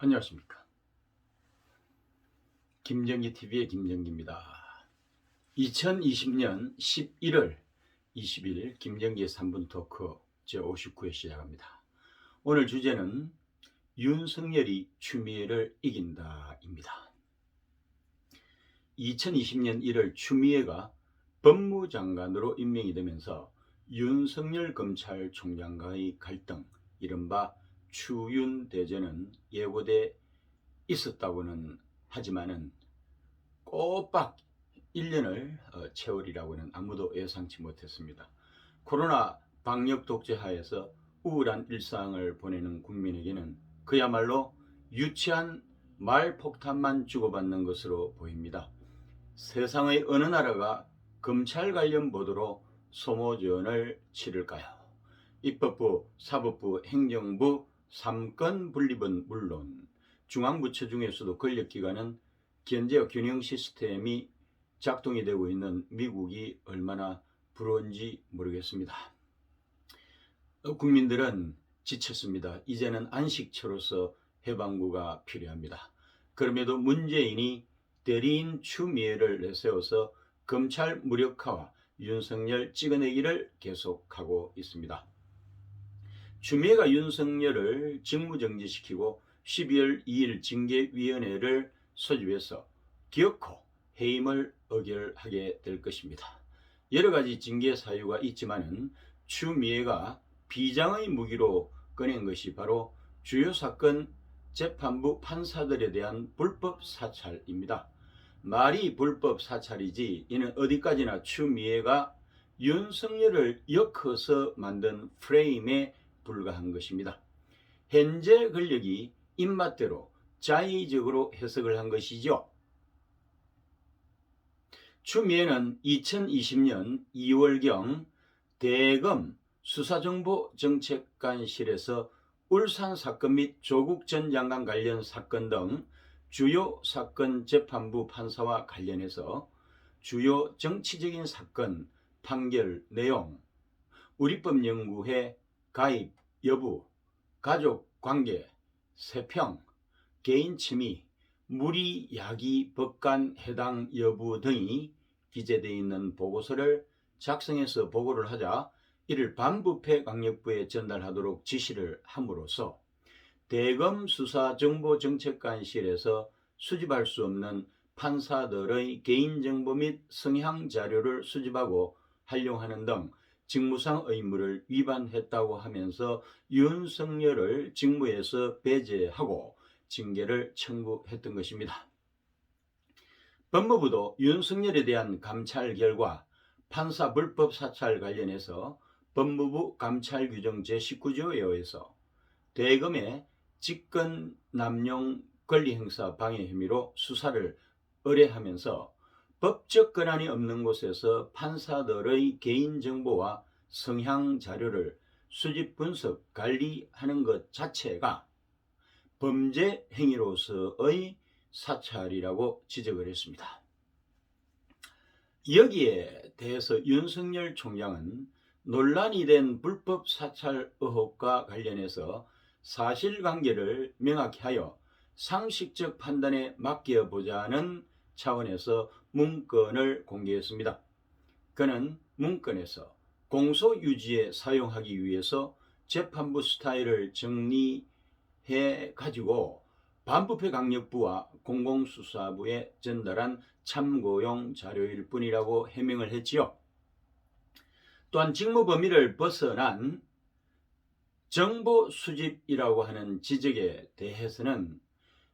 안녕하십니까. 김정기 TV의 김정기입니다. 2020년 11월 20일 김정기의 3분 토크 제59회 시작합니다. 오늘 주제는 윤석열이 추미애를 이긴다입니다. 2020년 1월 추미애가 법무장관으로 임명이 되면서 윤석열 검찰총장과의 갈등, 이른바 추윤대전은 예고돼 있었다고는 하지만은 꼬박 1년을 채우리라고는 아무도 예상치 못했습니다. 코로나 방역 독재 하에서 우울한 일상을 보내는 국민에게는 그야말로 유치한 말폭탄만 주고받는 것으로 보입니다. 세상의 어느 나라가 검찰 관련 보도로 소모전을 치를까요? 입법부, 사법부, 행정부 3권 분립은 물론 중앙부처 중에서도 권력기관은 견제와 균형 시스템이 작동이 되고 있는 미국이 얼마나 부러운지 모르겠습니다. 국민들은 지쳤습니다. 이제는 안식처로서 해방구가 필요합니다. 그럼에도 문재인이 대리인 추미애를 내세워서 검찰 무력화와 윤석열 찍어내기를 계속하고 있습니다. 추미애가 윤석열을 직무정지시키고 12월 2일 징계위원회를 소집해서 기어코 해임을 의결하게 될 것입니다. 여러 가지 징계 사유가 있지만은 추미애가 비장의 무기로 꺼낸 것이 바로 주요 사건 재판부 판사들에 대한 불법 사찰입니다. 말이 불법 사찰이지 이는 어디까지나 추미애가 윤석열을 엮어서 만든 프레임에 불과한 것입니다. 현재 권력이 입맛대로 자의적으로 해석을 한 것이죠. 추미애는 2020년 2월경 대검 수사정보정책관실에서 울산 사건 및 조국 전 장관 관련 사건 등 주요 사건 재판부 판사와 관련해서 주요 정치적인 사건 판결 내용, 우리법연구회 가입 여부, 가족관계, 세평, 개인침해, 무리야기 법관 해당 여부 등이 기재되어 있는 보고서를 작성해서 보고를 하자 이를 반부패 강력부에 전달하도록 지시를 함으로써 대검 수사정보정책관실에서 수집할 수 없는 판사들의 개인정보 및 성향 자료를 수집하고 활용하는 등 직무상 의무를 위반했다고 하면서 윤석열을 직무에서 배제하고 징계를 청구했던 것입니다. 법무부도 윤석열에 대한 감찰 결과 판사 불법 사찰 관련해서 법무부 감찰규정 제19조에 의해서 대검의 직권 남용 권리행사 방해 혐의로 수사를 의뢰하면서 법적 권한이 없는 곳에서 판사들의 개인정보와 성향 자료를 수집, 분석, 관리하는 것 자체가 범죄 행위로서의 사찰이라고 지적을 했습니다. 여기에 대해서 윤석열 총장은 논란이 된 불법 사찰 의혹과 관련해서 사실관계를 명확히 하여 상식적 판단에 맡겨보자는 차원에서 문건을 공개했습니다. 그는 문건에서 공소 유지에 사용하기 위해서 재판부 스타일을 정리해 가지고 반부패 강력부와 공공수사부에 전달한 참고용 자료일 뿐이라고 해명을 했지요. 또한 직무 범위를 벗어난 정보 수집이라고 하는 지적에 대해서는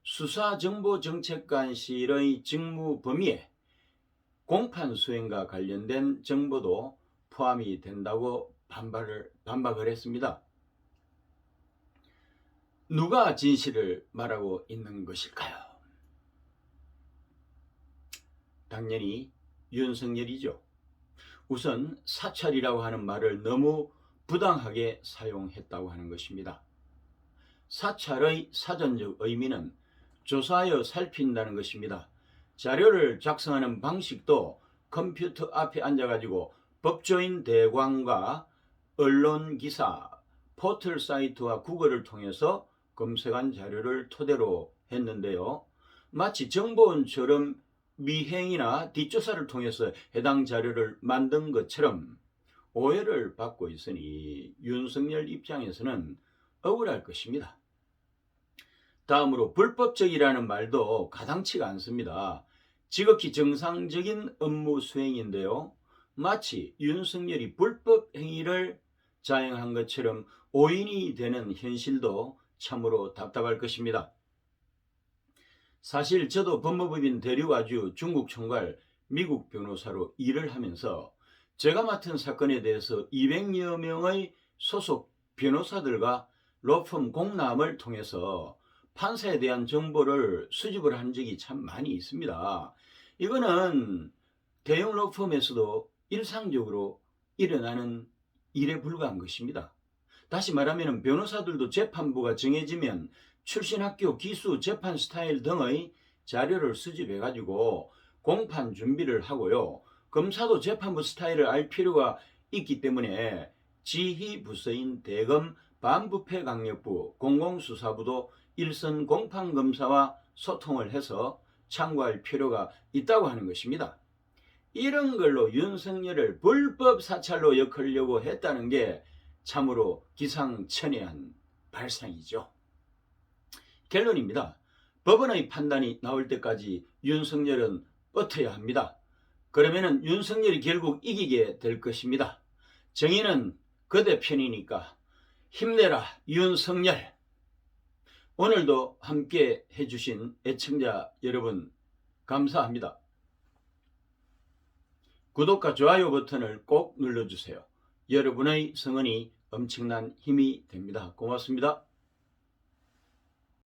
수사정보정책관실의 직무 범위에 공판 수행과 관련된 정보도 포함이 된다고 반박을 했습니다. 누가 진실을 말하고 있는 것일까요? 당연히 윤석열이죠. 우선 사찰이라고 하는 말을 너무 부당하게 사용했다고 하는 것입니다. 사찰의 사전적 의미는 조사하여 살핀다는 것입니다. 자료를 작성하는 방식도 컴퓨터 앞에 앉아가지고 법조인 대관과 언론 기사, 포털 사이트와 구글을 통해서 검색한 자료를 토대로 했는데요. 마치 정보원처럼 미행이나 뒷조사를 통해서 해당 자료를 만든 것처럼 오해를 받고 있으니 윤석열 입장에서는 억울할 것입니다. 다음으로 불법적이라는 말도 가당치가 않습니다. 지극히 정상적인 업무 수행인데요. 마치 윤석열이 불법 행위를 자행한 것처럼 오인이 되는 현실도 참으로 답답할 것입니다. 사실 저도 법무법인 대륙아주 중국 총괄 미국 변호사로 일을 하면서 제가 맡은 사건에 대해서 200여 명의 소속 변호사들과 로펌 공람을 통해서 판사에 대한 정보를 수집을 한 적이 참 많이 있습니다. 이거는 대형 로펌에서도 일상적으로 일어나는 일에 불과한 것입니다. 다시 말하면 변호사들도 재판부가 정해지면 출신 학교, 기수, 재판 스타일 등의 자료를 수집해 가지고 공판 준비를 하고요. 검사도 재판부 스타일을 알 필요가 있기 때문에 지휘 부서인 대검 반부패강력부 공공수사부도 일선 공판검사와 소통을 해서 참고할 필요가 있다고 하는 것입니다. 이런 걸로 윤석열을 불법 사찰로 엮으려고 했다는 게 참으로 기상천외한 발상이죠. 결론입니다. 법원의 판단이 나올 때까지 윤석열은 버텨야 합니다. 그러면은 윤석열이 결국 이기게 될 것입니다. 정의는 그대 편이니까 힘내라 윤석열. 오늘도 함께 해주신 애청자 여러분 감사합니다. 구독과 좋아요 버튼을 꼭 눌러주세요. 여러분의 성원이 엄청난 힘이 됩니다. 고맙습니다.